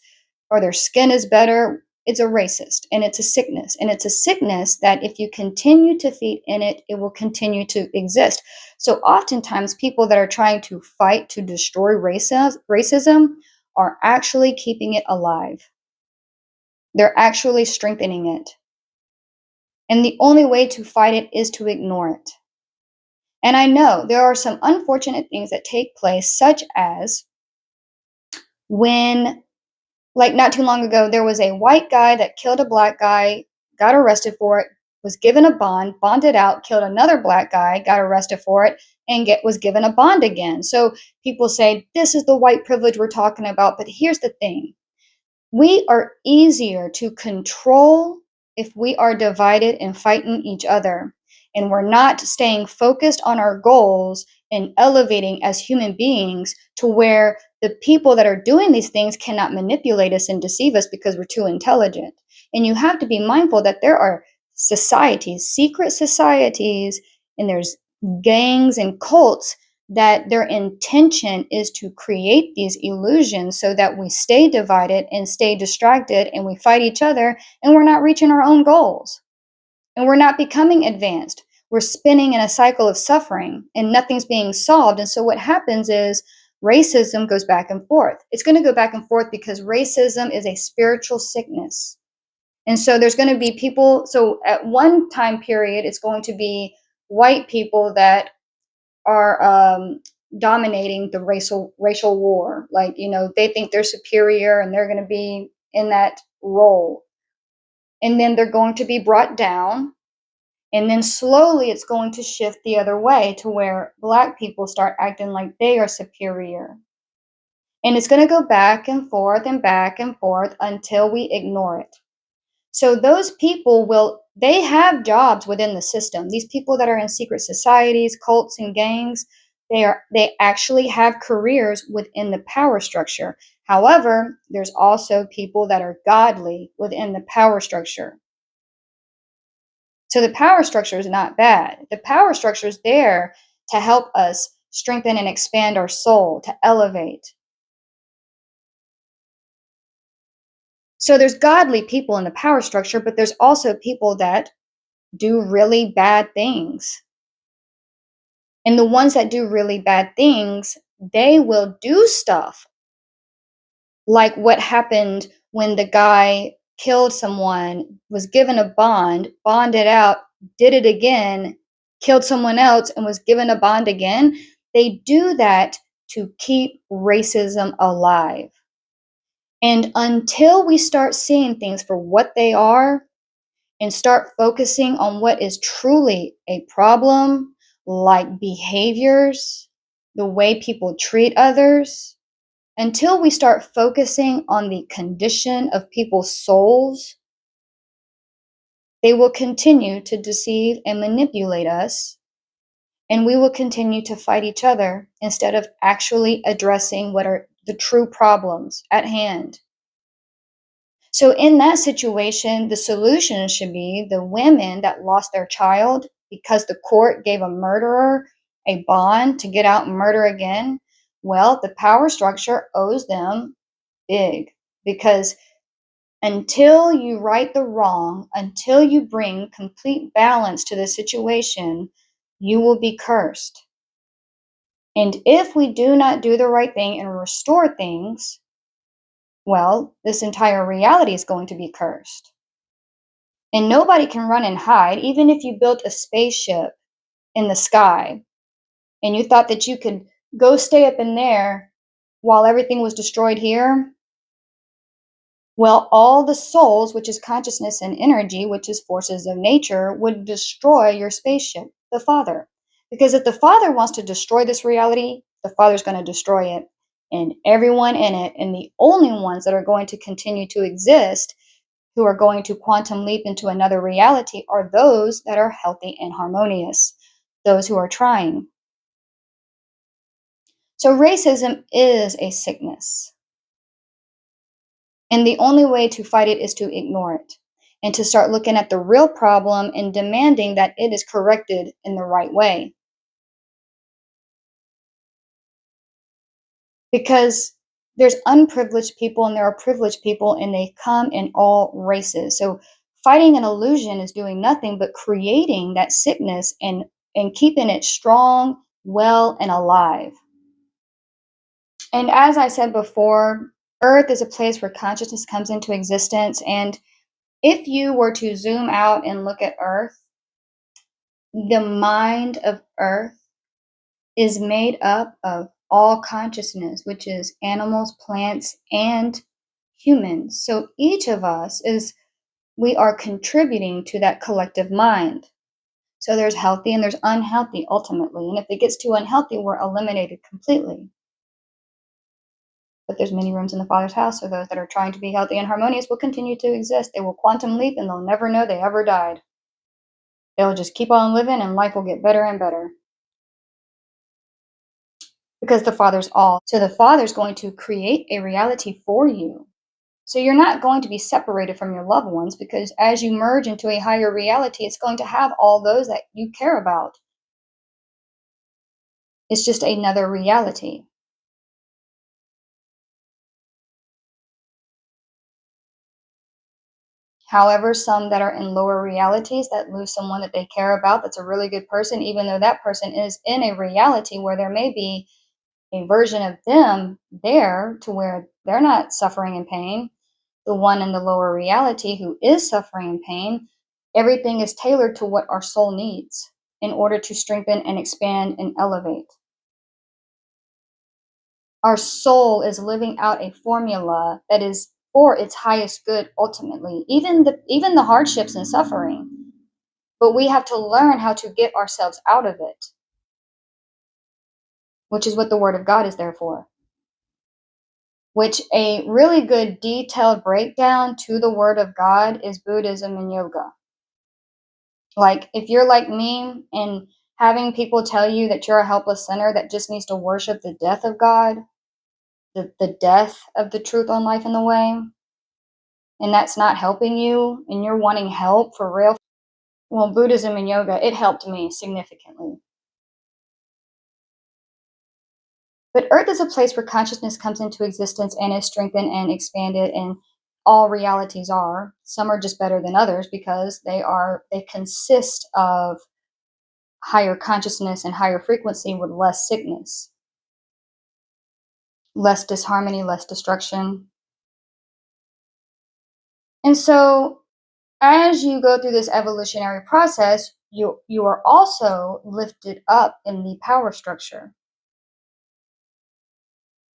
A: or their skin is better, it's a racist, and it's a sickness. And it's a sickness that if you continue to feed in it, it will continue to exist. So oftentimes people that are trying to fight to destroy racism are actually keeping it alive. They're actually strengthening it. And the only way to fight it is to ignore it. And I know there are some unfortunate things that take place, such as when, like not too long ago, there was a white guy that killed a black guy, got arrested for it, was given a bond, bonded out, killed another black guy, got arrested for it, and was given a bond again. So people say, this is the white privilege we're talking about. But here's the thing: we are easier to control if we are divided and fighting each other, and we're not staying focused on our goals and elevating as human beings to where the people that are doing these things cannot manipulate us and deceive us because we're too intelligent. And you have to be mindful that there are societies, secret societies, and there's gangs and cults that their intention is to create these illusions so that we stay divided and stay distracted, and we fight each other, and we're not reaching our own goals, and we're not becoming advanced. We're spinning in a cycle of suffering and nothing's being solved. And so what happens is racism goes back and forth. It's going to go back and forth because racism is a spiritual sickness. And so there's going to be people, so at one time period it's going to be white people that are dominating the racial war. Like, they think they're superior and they're going to be in that role. And then they're going to be brought down. And then slowly it's going to shift the other way to where black people start acting like they are superior. And it's going to go back and forth until we ignore it. So those people they have jobs within the system. These people that are in secret societies, cults, and gangs, they actually have careers within the power structure. However, there's also people that are godly within the power structure. So the power structure is not bad. The power structure is there to help us strengthen and expand our soul, to elevate. So there's godly people in the power structure, but there's also people that do really bad things. And the ones that do really bad things, they will do stuff like what happened when the guy killed someone, was given a bond, bonded out, did it again, killed someone else, and was given a bond again. They do that to keep racism alive. And until we start seeing things for what they are, and start focusing on what is truly a problem, like behaviors, the way people treat others, until we start focusing on the condition of people's souls, they will continue to deceive and manipulate us, and we will continue to fight each other instead of actually addressing what are the true problems at hand. So in that situation, the solution should be the women that lost their child because the court gave a murderer a bond to get out and murder again. Well, the power structure owes them big, because until you right the wrong, until you bring complete balance to the situation, you will be cursed. And if we do not do the right thing and restore things, well, this entire reality is going to be cursed. And nobody can run and hide. Even if you built a spaceship in the sky and you thought that you could go stay up in there while everything was destroyed here, well, all the souls, which is consciousness and energy, which is forces of nature, would destroy your spaceship, the Father. Because if the Father wants to destroy this reality, the Father's going to destroy it and everyone in it. And the only ones that are going to continue to exist, who are going to quantum leap into another reality, are those that are healthy and harmonious, those who are trying. So racism is a sickness. And the only way to fight it is to ignore it and to start looking at the real problem and demanding that it is corrected in the right way. because there's unprivileged people and there are privileged people, and they come in all races. So fighting an illusion is doing nothing but creating that sickness and keeping it strong, well, and alive. And as I said before, Earth is a place where consciousness comes into existence. And if you were to zoom out and look at Earth, the mind of Earth is made up of all consciousness, which is animals, plants, and humans. So each of us we are contributing to that collective mind. So there's healthy and there's unhealthy ultimately. And if it gets too unhealthy, we're eliminated completely. But there's many rooms in the Father's house, so those that are trying to be healthy and harmonious will continue to exist. They will quantum leap and they'll never know they ever died. They'll just keep on living and life will get better and better. Because the Father's all. So the Father's going to create a reality for you. So you're not going to be separated from your loved ones, because as you merge into a higher reality, it's going to have all those that you care about. It's just another reality. However, some that are in lower realities that lose someone that they care about, that's a really good person, even though that person is in a reality where there may be a version of them there to where they're not suffering in pain. The one in the lower reality who is suffering in pain, everything is tailored to what our soul needs in order to strengthen and expand and elevate. Our soul is living out a formula that is for its highest good ultimately, even the hardships and suffering. But we have to learn how to get ourselves out of it, which is what the Word of God is there for. Which a really good detailed breakdown to the Word of God is Buddhism and yoga. Like, if you're like me and having people tell you that you're a helpless sinner that just needs to worship the death of God, the death of the truth on life and the way, and that's not helping you and you're wanting help for real, well, Buddhism and yoga, it helped me significantly. But Earth is a place where consciousness comes into existence and is strengthened and expanded, and all realities are. Some are just better than others because they consist of higher consciousness and higher frequency with less sickness, less disharmony, less destruction. And so as you go through this evolutionary process, you are also lifted up in the power structure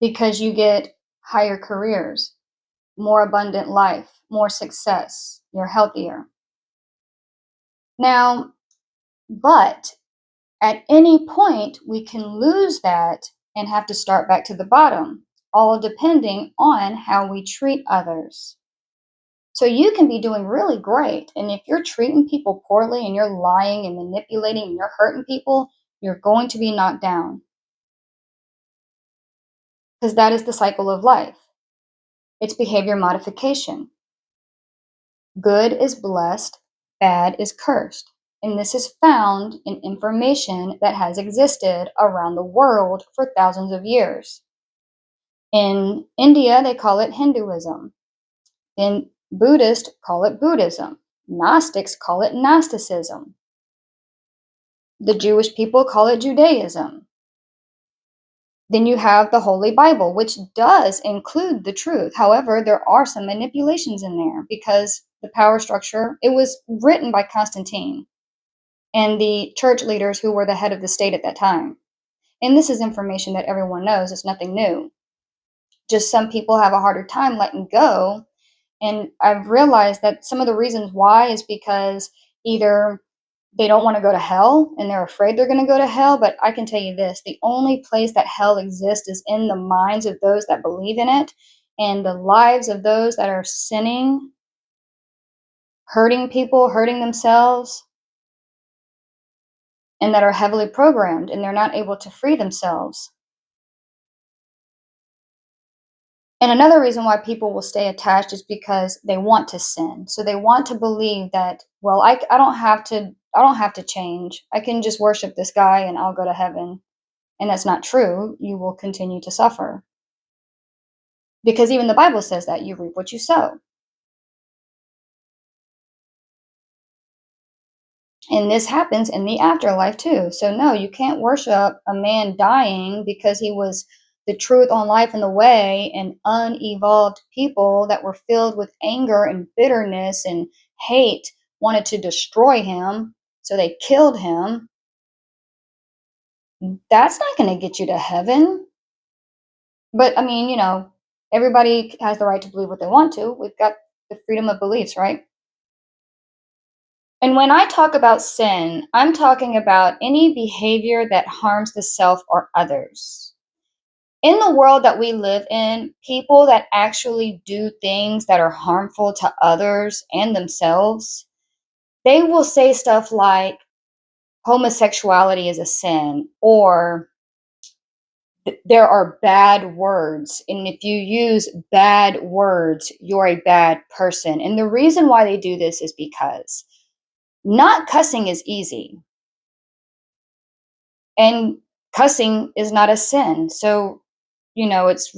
A: because you get higher careers, more abundant life, more success, you're healthier. Now, but at any point, we can lose that and have to start back to the bottom, all depending on how we treat others. So you can be doing really great. And if you're treating people poorly and you're lying and manipulating and you're hurting people, you're going to be knocked down. Because that is the cycle of life. It's behavior modification. Good is blessed, bad is cursed. And this is found in information that has existed around the world for thousands of years. In India, they call it Hinduism. In Buddhists call it Buddhism. Gnostics call it Gnosticism. The Jewish people call it Judaism. Then you have the Holy Bible, which does include the truth. However, there are some manipulations in there because the power structure, it was written by Constantine and the church leaders who were the head of the state at that time. And this is information that everyone knows. It's nothing new. Just some people have a harder time letting go. And I've realized that some of the reasons why is because either they don't want to go to hell and they're afraid they're going to go to hell. But I can tell you this, the only place that hell exists is in the minds of those that believe in it, and the lives of those that are sinning, hurting people, hurting themselves, and that are heavily programmed and they're not able to free themselves. And another reason why people will stay attached is because they want to sin. So they want to believe that, well, I don't have to change. I can just worship this guy and I'll go to heaven. And that's not true. You will continue to suffer. because even the Bible says that you reap what you sow. And this happens in the afterlife too. So, no, you can't worship a man dying because he was the truth on life and the way, and unevolved people that were filled with anger and bitterness and hate wanted to destroy him. So they killed him. That's not going to get you to heaven. But I mean, everybody has the right to believe what they want to. We've got the freedom of beliefs, right? And when I talk about sin, I'm talking about any behavior that harms the self or others. In the world that we live in, people that actually do things that are harmful to others and themselves, they will say stuff like homosexuality is a sin, or there are bad words. And if you use bad words, you're a bad person. And the reason why they do this is because not cussing is easy. And cussing is not a sin. So, it's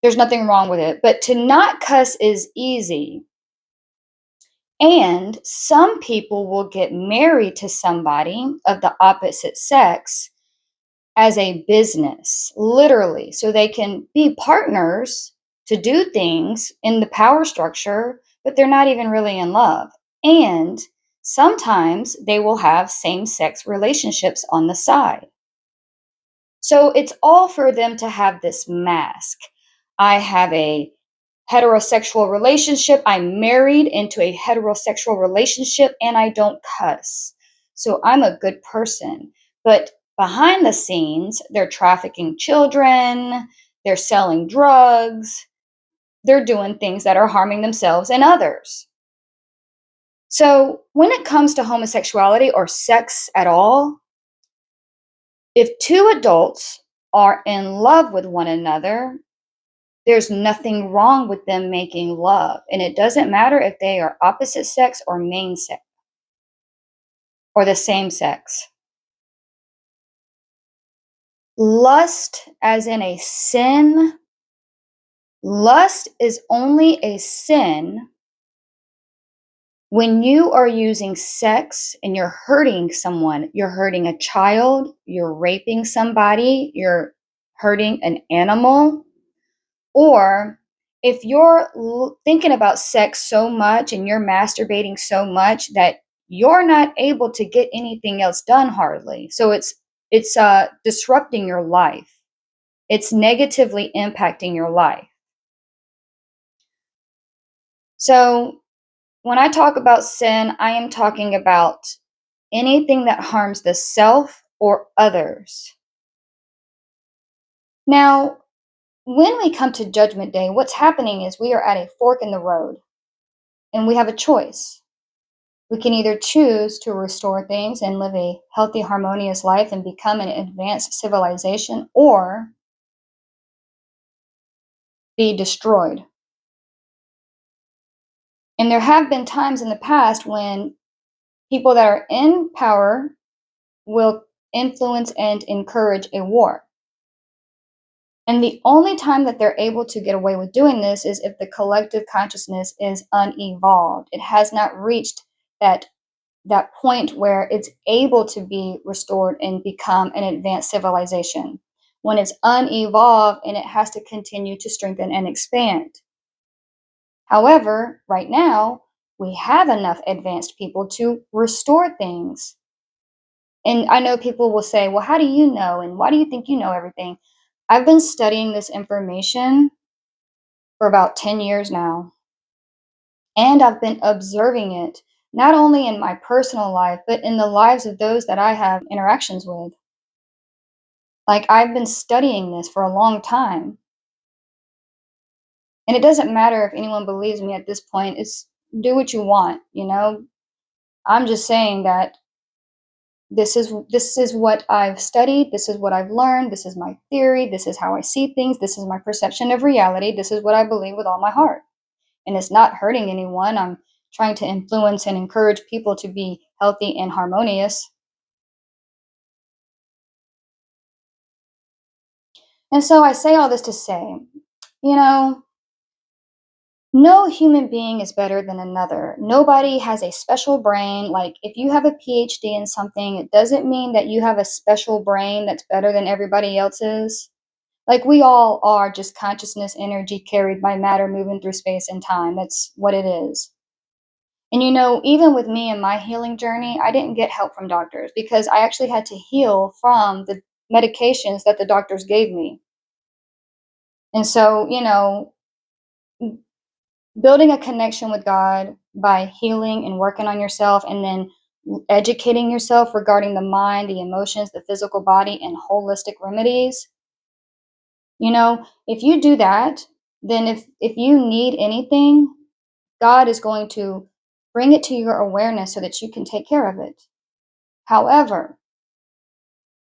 A: there's nothing wrong with it. But to not cuss is easy. And some people will get married to somebody of the opposite sex as a business, literally. So they can be partners to do things in the power structure, but they're not even really in love. And sometimes they will have same sex relationships on the side. So it's all for them to have this mask. I have a heterosexual relationship. I'm married into a heterosexual relationship and I don't cuss. So I'm a good person. But behind the scenes, they're trafficking children, they're selling drugs, they're doing things that are harming themselves and others. So when it comes to homosexuality or sex at all, if two adults are in love with one another, there's nothing wrong with them making love. And it doesn't matter if they are opposite sex or main sex or the same sex. Lust, as in a sin, lust is only a sin when you are using sex and you're hurting someone. You're hurting a child, you're raping somebody, you're hurting an animal. Or if you're thinking about sex so much and you're masturbating so much that you're not able to get anything else done hardly. So it's disrupting your life. It's negatively impacting your life. So when I talk about sin, I am talking about anything that harms the self or others. Now, when we come to Judgment Day, what's happening is we are at a fork in the road and we have a choice. We can either choose to restore things and live a healthy, harmonious life and become an advanced civilization, or be destroyed. And there have been times in the past when people that are in power will influence and encourage a war. And the only time that they're able to get away with doing this is if the collective consciousness is unevolved. It has not reached that point where it's able to be restored and become an advanced civilization. When it's unevolved and it has to continue to strengthen and expand. However, right now, we have enough advanced people to restore things. And I know people will say, well, how do you know? And why do you think you know everything? I've been studying this information for about 10 years now. And I've been observing it, not only in my personal life, but in the lives of those that I have interactions with. Like, I've been studying this for a long time. And it doesn't matter if anyone believes me at this point. It's do what you want, I'm just saying that this is what I've studied, this is what I've learned, this is my theory, this is how I see things, this is my perception of reality, this is what I believe with all my heart. And it's not hurting anyone. I'm trying to influence and encourage people to be healthy and harmonious. And so I say all this to say, you know, no human being is better than another. Nobody has a special brain. Like, if you have a PhD in something, it doesn't mean that you have a special brain that's better than everybody else's. Like, we all are just consciousness energy carried by matter moving through space and time. That's what it is. And even with me and my healing journey, I didn't get help from doctors because I actually had to heal from the medications that the doctors gave me. And so, building a connection with God by healing and working on yourself, and then educating yourself regarding the mind, the emotions, the physical body, and holistic remedies. If you do that, then if you need anything, God is going to bring it to your awareness so that you can take care of it. However,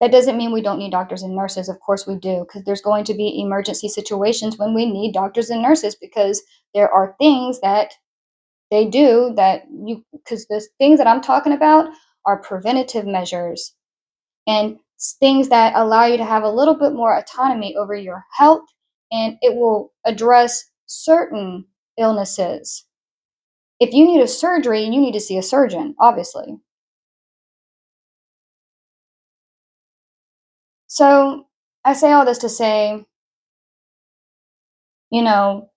A: that doesn't mean we don't need doctors and nurses. Of course we do, because there's going to be emergency situations when we need doctors and nurses, because there are things that they do that because the things that I'm talking about are preventative measures, and things that allow you to have a little bit more autonomy over your health, and it will address certain illnesses. If you need a surgery, you need to see a surgeon, obviously. So I say all this to say, you know,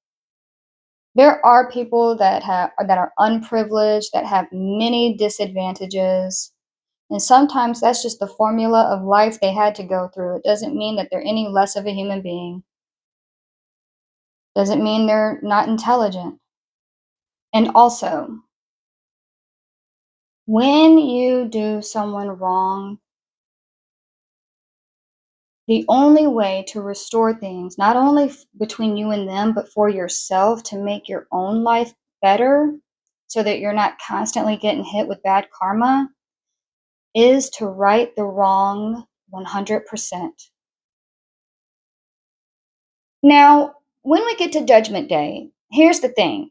A: there are people that are unprivileged, that have many disadvantages. And sometimes that's just the formula of life they had to go through. It doesn't mean that they're any less of a human being. Doesn't mean they're not intelligent. And also, when you do someone wrong, the only way to restore things, not only between you and them, but for yourself to make your own life better so that you're not constantly getting hit with bad karma, is to right the wrong 100%. Now, when we get to Judgment Day, here's the thing.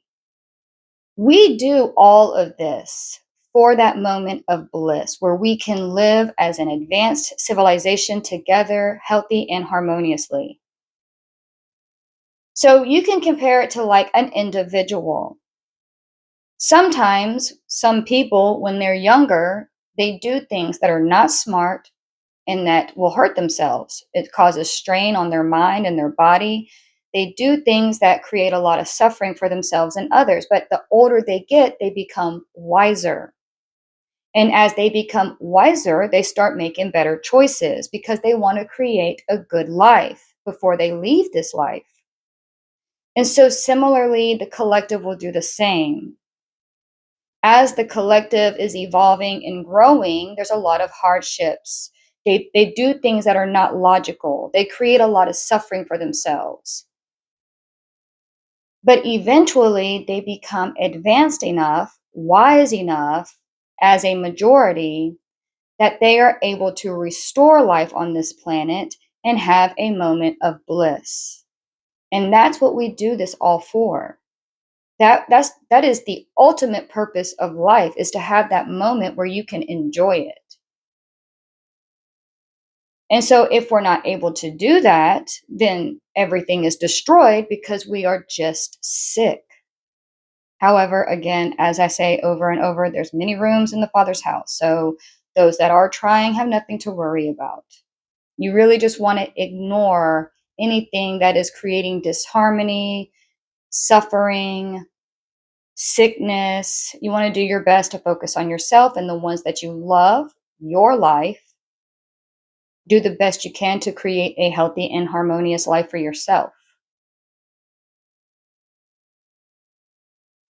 A: We do all of this for that moment of bliss where we can live as an advanced civilization together, healthy and harmoniously. So you can compare it to like an individual. Sometimes some people, when they're younger, they do things that are not smart and that will hurt themselves. It causes strain on their mind and their body. They do things that create a lot of suffering for themselves and others. But the older they get, they become wiser. And as they become wiser, they start making better choices because they want to create a good life before they leave this life. And so, similarly, the collective will do the same. As the collective is evolving and growing, there's a lot of hardships. They do things that are not logical. They create a lot of suffering for themselves. But eventually, they become advanced enough, wise enough as a majority that they are able to restore life on this planet and have a moment of bliss. And that's what we do this all for. That is the ultimate purpose of life, is to have that moment where you can enjoy it. And so if we're not able to do that, then everything is destroyed because we are just sick. However, again, as I say over and over, there's many rooms in the Father's house. So those that are trying have nothing to worry about. You really just want to ignore anything that is creating disharmony, suffering, sickness. You want to do your best to focus on yourself and the ones that you love, your life. Do the best you can to create a healthy and harmonious life for yourself.